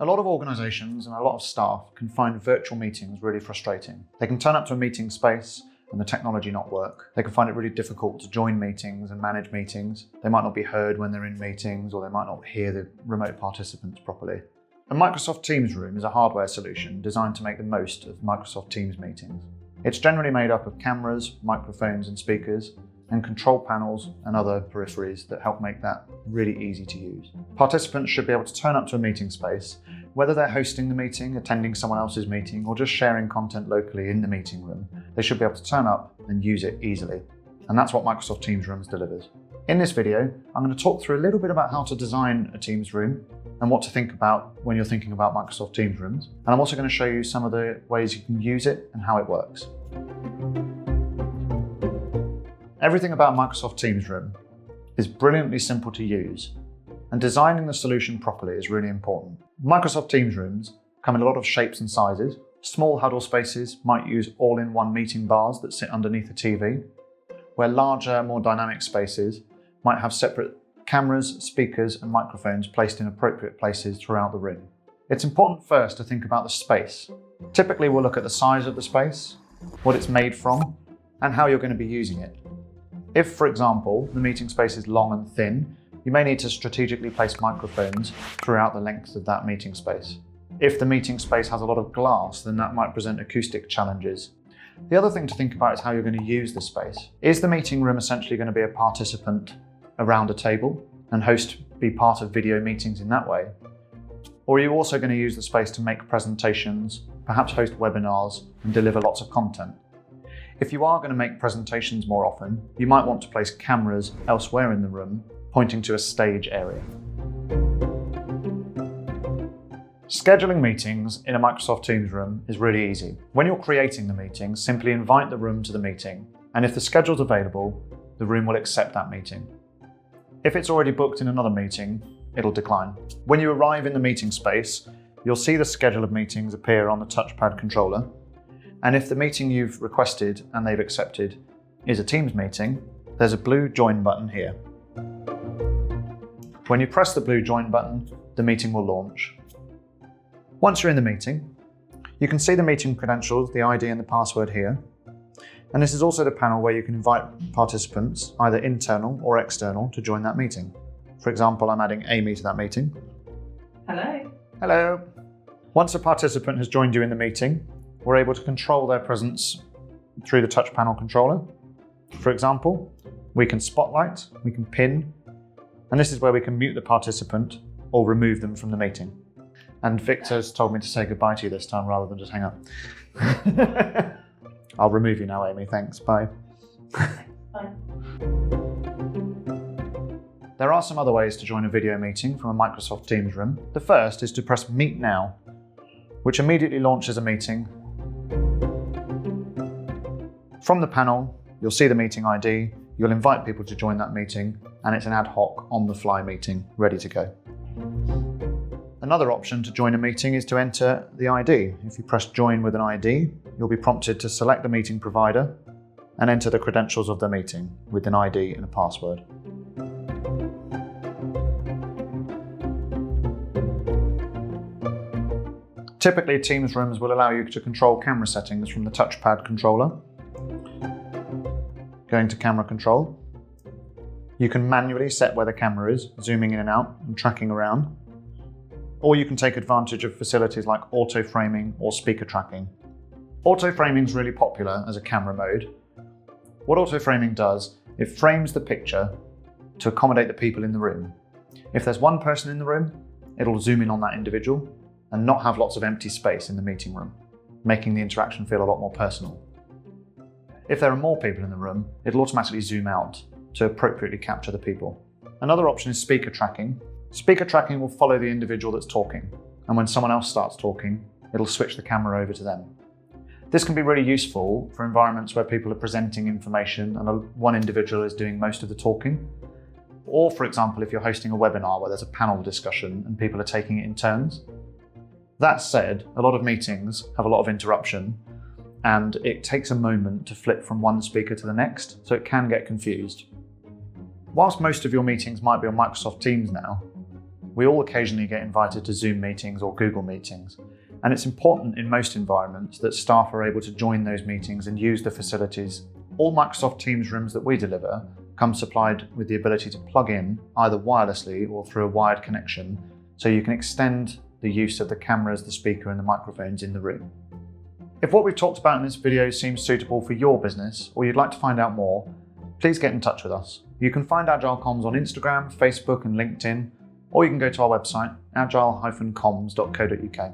A lot of organisations and a lot of staff can find virtual meetings really frustrating. They can turn up to a meeting space and the technology not work. They can find it really difficult to join meetings and manage meetings. They might not be heard when they're in meetings, or they might not hear the remote participants properly. A Microsoft Teams Room is a hardware solution designed to make the most of Microsoft Teams meetings. It's generally made up of cameras, microphones and speakers, and control panels and other peripheries that help make that really easy to use. Participants should be able to turn up to a meeting space, whether they're hosting the meeting, attending someone else's meeting, or just sharing content locally in the meeting room. They should be able to turn up and use it easily. And that's what Microsoft Teams Rooms delivers. In this video, I'm going to talk through a little bit about how to design a Teams room and what to think about when you're thinking about Microsoft Teams Rooms. And I'm also going to show you some of the ways you can use it and how it works. Everything about Microsoft Teams Room is brilliantly simple to use, and designing the solution properly is really important. Microsoft Teams Rooms come in a lot of shapes and sizes. Small huddle spaces might use all-in-one meeting bars that sit underneath a TV, where larger, more dynamic spaces might have separate cameras, speakers, and microphones placed in appropriate places throughout the room. It's important first to think about the space. Typically, we'll look at the size of the space, what it's made from, and how you're going to be using it. If, for example, the meeting space is long and thin, you may need to strategically place microphones throughout the length of that meeting space. If the meeting space has a lot of glass, then that might present acoustic challenges. The other thing to think about is how you're going to use the space. Is the meeting room essentially going to be a participant around a table and be part of video meetings in that way? Or are you also going to use the space to make presentations, perhaps host webinars, and deliver lots of content? If you are going to make presentations more often, you might want to place cameras elsewhere in the room, pointing to a stage area. Scheduling meetings in a Microsoft Teams room is really easy. When you're creating the meeting, simply invite the room to the meeting, and if the schedule's available, the room will accept that meeting. If it's already booked in another meeting, it'll decline. When you arrive in the meeting space, you'll see the schedule of meetings appear on the touchpad controller. And if the meeting you've requested and they've accepted is a Teams meeting, there's a blue join button here. When you press the blue join button, the meeting will launch. Once you're in the meeting, you can see the meeting credentials, the ID and the password here. And this is also the panel where you can invite participants, either internal or external, to join that meeting. For example, I'm adding Amy to that meeting. Hello. Hello. Once a participant has joined you in the meeting, we're able to control their presence through the touch panel controller. For example, we can spotlight, we can pin, and this is where we can mute the participant or remove them from the meeting. And Victor's told me to say goodbye to you this time rather than just hang up. I'll remove you now, Amy, thanks, bye. Bye. There are some other ways to join a video meeting from a Microsoft Teams room. The first is to press Meet Now, which immediately launches a meeting. From the panel, you'll see the meeting ID, you'll invite people to join that meeting, and it's an ad hoc, on-the-fly meeting, ready to go. Another option to join a meeting is to enter the ID. If you press Join with an ID, you'll be prompted to select the meeting provider and enter the credentials of the meeting with an ID and a password. Typically, Teams rooms will allow you to control camera settings from the touchpad controller. Going to camera control, you can manually set where the camera is, zooming in and out and tracking around. Or you can take advantage of facilities like auto framing or speaker tracking. Auto framing is really popular as a camera mode. What auto framing does, it frames the picture to accommodate the people in the room. If there's one person in the room, it'll zoom in on that individual and not have lots of empty space in the meeting room, making the interaction feel a lot more personal. If there are more people in the room, it'll automatically zoom out to appropriately capture the people. Another option is speaker tracking. Speaker tracking will follow the individual that's talking, and when someone else starts talking, it'll switch the camera over to them. This can be really useful for environments where people are presenting information and one individual is doing most of the talking. Or, for example, if you're hosting a webinar where there's a panel discussion and people are taking it in turns. That said, a lot of meetings have a lot of interruption, and it takes a moment to flip from one speaker to the next, so it can get confused. Whilst most of your meetings might be on Microsoft Teams now, We all occasionally get invited to Zoom meetings or Google meetings, and it's important in most environments that staff are able to join those meetings and use the facilities. All Microsoft Teams rooms that we deliver come supplied with the ability to plug in either wirelessly or through a wired connection, so you can extend the use of the cameras, the speaker and the microphones in the room. If what we've talked about in this video seems suitable for your business or you'd like to find out more, please get in touch with us. You can find Agile Comms on Instagram, Facebook and LinkedIn, or you can go to our website, agile-comms.co.uk.